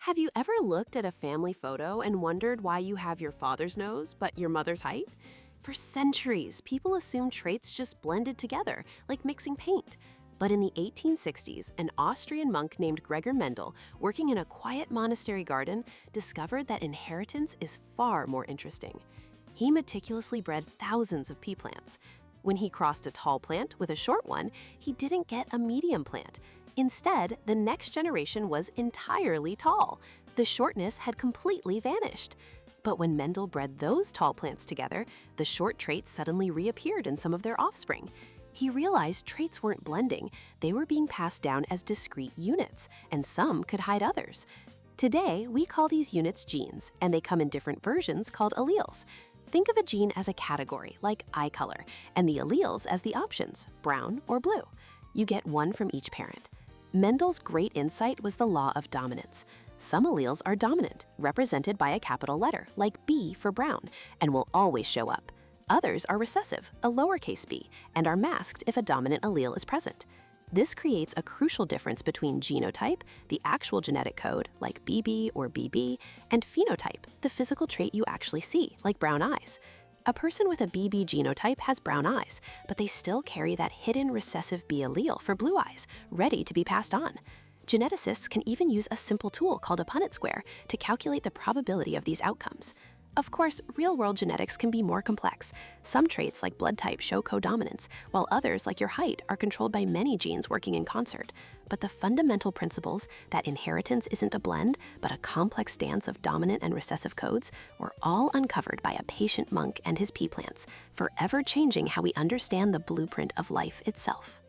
Have you ever looked at a family photo and wondered why you have your father's nose but your mother's height? For centuries, people assumed traits just blended together, like mixing paint. But in the 1860s, an Austrian monk named Gregor Mendel, working in a quiet monastery garden, discovered that inheritance is far more interesting. He meticulously bred thousands of pea plants. When he crossed a tall plant with a short one, he didn't get a medium plant. Instead, the next generation was entirely tall. The shortness had completely vanished. But when Mendel bred those tall plants together, the short traits suddenly reappeared in some of their offspring. He realized traits weren't blending, they were being passed down as discrete units, and some could hide others. Today, we call these units genes, and they come in different versions called alleles. Think of a gene as a category, like eye color, and the alleles as the options, brown or blue. You get one from each parent. Mendel's great insight was the law of dominance. Some alleles are dominant, represented by a capital letter, like B for brown, and will always show up. Others are recessive, a lowercase b, and are masked if a dominant allele is present. This creates a crucial difference between genotype, the actual genetic code, like BB or BB, and phenotype, the physical trait you actually see, like brown eyes. A person with a BB genotype has brown eyes, but they still carry that hidden recessive B allele for blue eyes, ready to be passed on. Geneticists can even use a simple tool called a Punnett square to calculate the probability of these outcomes. Of course, real-world genetics can be more complex. Some traits, like blood type, show codominance, while others, like your height, are controlled by many genes working in concert. But the fundamental principles that inheritance isn't a blend, but a complex dance of dominant and recessive codes, were all uncovered by a patient monk and his pea plants, forever changing how we understand the blueprint of life itself.